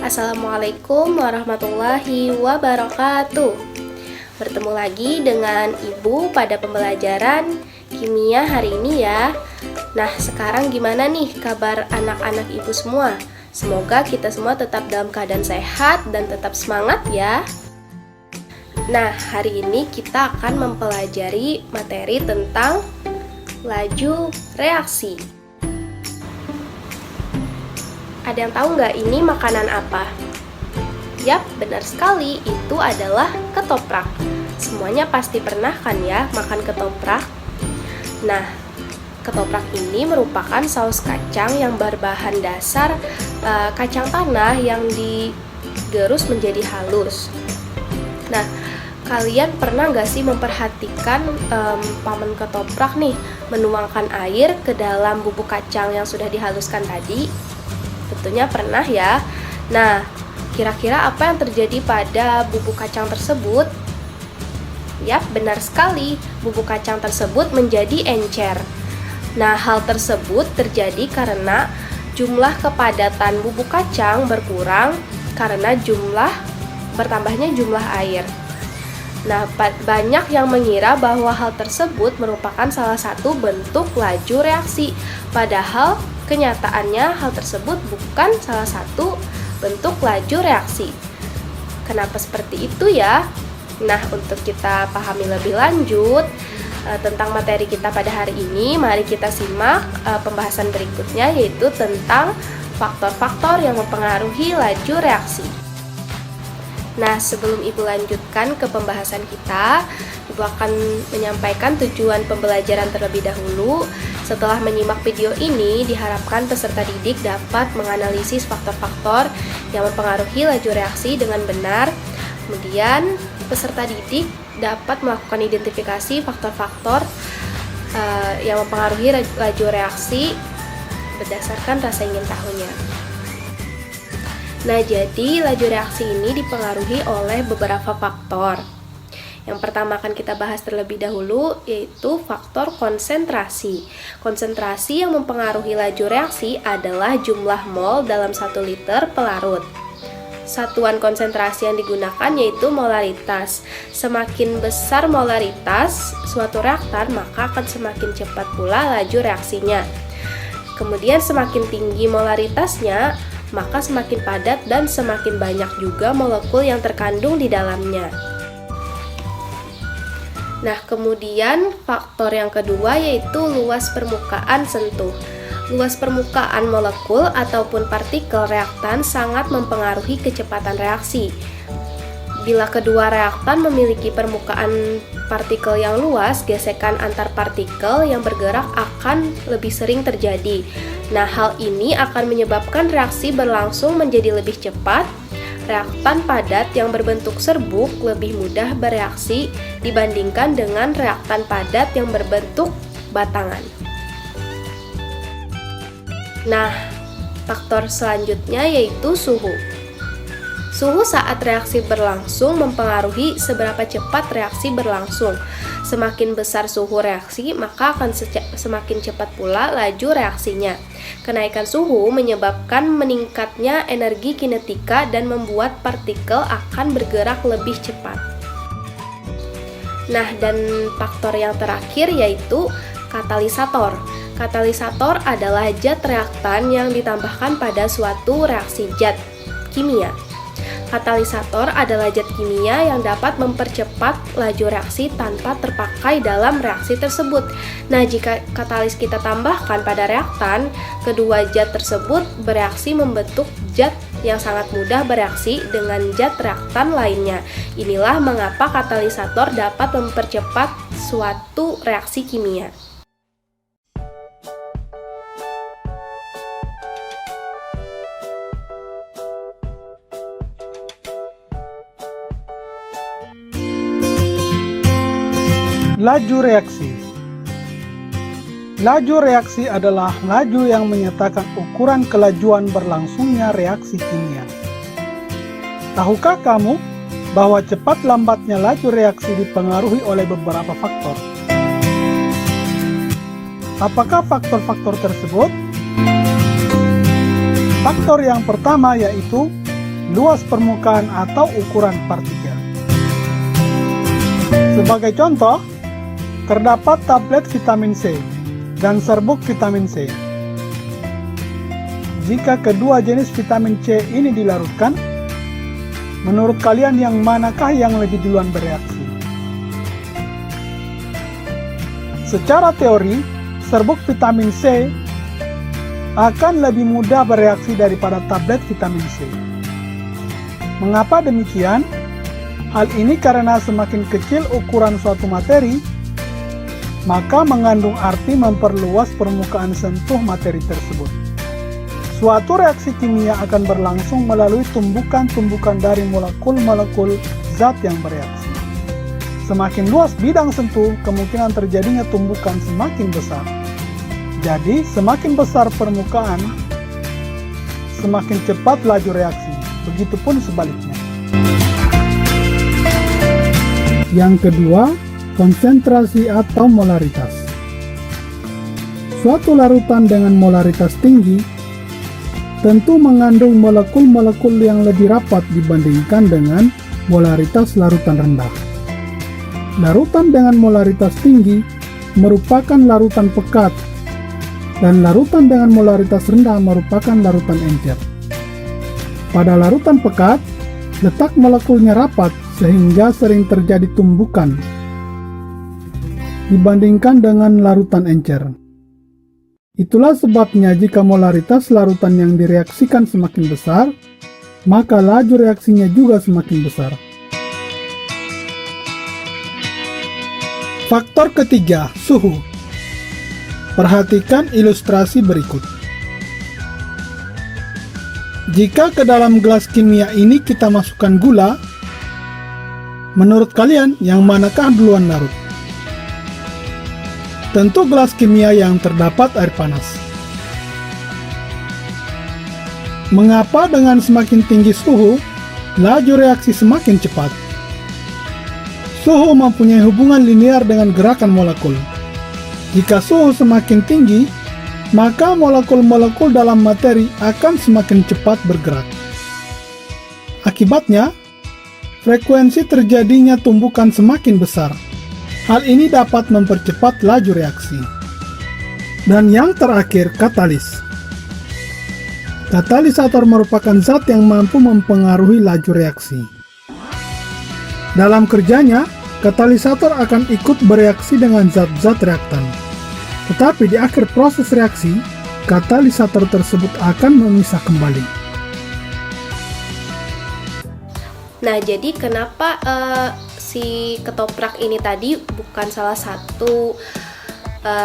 Assalamualaikum warahmatullahi wabarakatuh. Bertemu lagi dengan Ibu pada pembelajaran kimia hari ini ya. Nah, sekarang gimana nih kabar anak-anak Ibu semua? Semoga kita semua tetap dalam keadaan sehat dan tetap semangat ya. Nah, hari ini kita akan mempelajari materi tentang laju reaksi. Ada yang tahu nggak ini makanan apa? Yap, benar sekali, itu adalah ketoprak. Semuanya pasti pernah kan ya makan ketoprak? Nah, ketoprak ini merupakan saus kacang yang berbahan dasar kacang tanah yang digerus menjadi halus. Nah, kalian pernah nggak sih memperhatikan paman ketoprak nih menuangkan air ke dalam bubuk kacang yang sudah dihaluskan tadi? Tentunya pernah ya. Nah, kira-kira apa yang terjadi pada bubuk kacang tersebut? Yap, benar sekali, bubuk kacang tersebut menjadi encer. Nah, hal tersebut terjadi karena jumlah kepadatan bubuk kacang berkurang karena bertambahnya jumlah air. Nah, banyak yang mengira bahwa hal tersebut merupakan salah satu bentuk laju reaksi. Padahal kenyataannya hal tersebut bukan salah satu bentuk laju reaksi. Kenapa seperti itu ya? Nah, untuk kita pahami lebih lanjut tentang materi kita pada hari ini, mari kita simak pembahasan berikutnya, yaitu tentang faktor-faktor yang mempengaruhi laju reaksi. Nah, sebelum Ibu lanjutkan ke pembahasan kita, Ibu akan menyampaikan tujuan pembelajaran terlebih dahulu. Setelah menyimak video ini, diharapkan peserta didik dapat menganalisis faktor-faktor yang mempengaruhi laju reaksi dengan benar. Kemudian, peserta didik dapat melakukan identifikasi faktor-faktor yang mempengaruhi laju reaksi berdasarkan rasa ingin tahunya. Nah, jadi laju reaksi ini dipengaruhi oleh beberapa faktor. Yang pertama akan kita bahas terlebih dahulu, yaitu faktor konsentrasi. Konsentrasi yang mempengaruhi laju reaksi adalah jumlah mol dalam 1 liter pelarut. Satuan konsentrasi yang digunakan yaitu molaritas. Semakin besar molaritas suatu reaktan, maka akan semakin cepat pula laju reaksinya. Kemudian semakin tinggi molaritasnya, maka semakin padat dan semakin banyak juga molekul yang terkandung di dalamnya. Nah, kemudian faktor yang kedua yaitu luas permukaan sentuh. Luas permukaan molekul ataupun partikel reaktan sangat mempengaruhi kecepatan reaksi. Bila kedua reaktan memiliki permukaan partikel yang luas, gesekan antar partikel yang bergerak akan lebih sering terjadi. Nah, hal ini akan menyebabkan reaksi berlangsung menjadi lebih cepat. Reaktan padat yang berbentuk serbuk lebih mudah bereaksi dibandingkan dengan reaktan padat yang berbentuk batangan. Nah, faktor selanjutnya yaitu suhu. Suhu saat reaksi berlangsung mempengaruhi seberapa cepat reaksi berlangsung. Semakin besar suhu reaksi, maka akan semakin cepat pula laju reaksinya. Kenaikan suhu menyebabkan meningkatnya energi kinetika dan membuat partikel akan bergerak lebih cepat. Nah, dan faktor yang terakhir yaitu katalisator. Katalisator adalah zat reaktan yang ditambahkan pada suatu reaksi zat kimia. Katalisator adalah zat kimia yang dapat mempercepat laju reaksi tanpa terpakai dalam reaksi tersebut. Nah, jika katalis kita tambahkan pada reaktan, kedua zat tersebut bereaksi membentuk zat yang sangat mudah bereaksi dengan zat reaktan lainnya. Inilah mengapa katalisator dapat mempercepat suatu reaksi kimia. Laju reaksi. Laju reaksi adalah laju yang menyatakan ukuran kelajuan berlangsungnya reaksi kimia. Tahukah kamu bahwa cepat lambatnya laju reaksi dipengaruhi oleh beberapa faktor? Apakah faktor-faktor tersebut? Faktor yang pertama yaitu luas permukaan atau ukuran partikel. Sebagai contoh, terdapat tablet vitamin C dan serbuk vitamin C. Jika kedua jenis vitamin C ini dilarutkan, menurut kalian yang manakah yang lebih duluan bereaksi? Secara teori, serbuk vitamin C akan lebih mudah bereaksi daripada tablet vitamin C. Mengapa demikian? Hal ini karena semakin kecil ukuran suatu materi, maka mengandung arti memperluas permukaan sentuh materi tersebut. Suatu reaksi kimia akan berlangsung melalui tumbukan-tumbukan dari molekul-molekul zat yang bereaksi. Semakin luas bidang sentuh, kemungkinan terjadinya tumbukan semakin besar. Jadi, semakin besar permukaan, semakin cepat laju reaksi. Begitupun sebaliknya. Yang kedua, konsentrasi atau molaritas. Suatu larutan dengan molaritas tinggi tentu mengandung molekul-molekul yang lebih rapat dibandingkan dengan molaritas larutan rendah. Larutan dengan molaritas tinggi merupakan larutan pekat, dan larutan dengan molaritas rendah merupakan larutan encer. Pada larutan pekat, letak molekulnya rapat sehingga sering terjadi tumbukan dibandingkan dengan larutan encer. Itulah sebabnya jika molaritas larutan yang direaksikan semakin besar, maka laju reaksinya juga semakin besar. Faktor ketiga, suhu. Perhatikan ilustrasi berikut. Jika ke dalam gelas kimia ini kita masukkan gula, menurut kalian yang manakah duluan larut? Tentu gelas kimia yang terdapat air panas. Mengapa dengan semakin tinggi suhu, laju reaksi semakin cepat? Suhu mempunyai hubungan linear dengan gerakan molekul. Jika suhu semakin tinggi, maka molekul-molekul dalam materi akan semakin cepat bergerak. Akibatnya, frekuensi terjadinya tumbukan semakin besar. Hal ini dapat mempercepat laju reaksi. Dan yang terakhir, katalis. Katalisator merupakan zat yang mampu mempengaruhi laju reaksi. Dalam kerjanya, katalisator akan ikut bereaksi dengan zat-zat reaktan. Tetapi di akhir proses reaksi, katalisator tersebut akan memisah kembali. Nah, jadi kenapa si ketoprak ini tadi bukan salah satu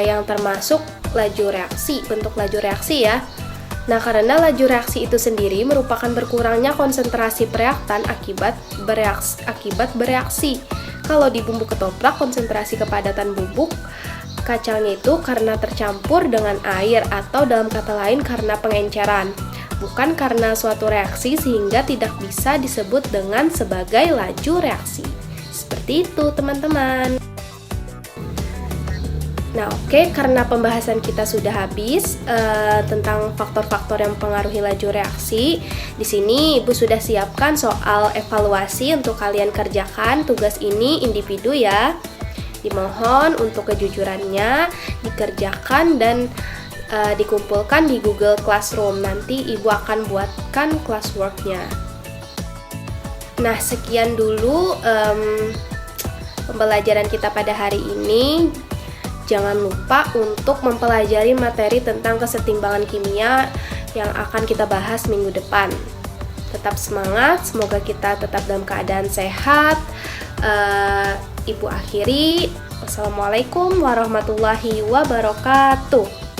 yang termasuk laju reaksi, bentuk laju reaksi ya? Nah, karena laju reaksi itu sendiri merupakan berkurangnya konsentrasi reaktan akibat bereaksi. Kalau di bumbu ketoprak, konsentrasi kepadatan bubuk kacangnya itu karena tercampur dengan air, atau dalam kata lain karena pengenceran, bukan karena suatu reaksi, sehingga tidak bisa disebut dengan sebagai laju reaksi. Seperti itu, teman-teman. Nah, oke, karena pembahasan kita sudah habis tentang faktor-faktor yang mempengaruhi laju reaksi, di sini Ibu sudah siapkan soal evaluasi untuk kalian kerjakan tugas ini individu ya. Dimohon untuk kejujurannya dikerjakan dan dikumpulkan di Google Classroom. Nanti Ibu akan buatkan classwork-nya. Nah, sekian dulu pembelajaran kita pada hari ini. Jangan lupa untuk mempelajari materi tentang kesetimbangan kimia yang akan kita bahas minggu depan. Tetap semangat, semoga kita tetap dalam keadaan sehat. Ibu akhiri, wassalamualaikum warahmatullahi wabarakatuh.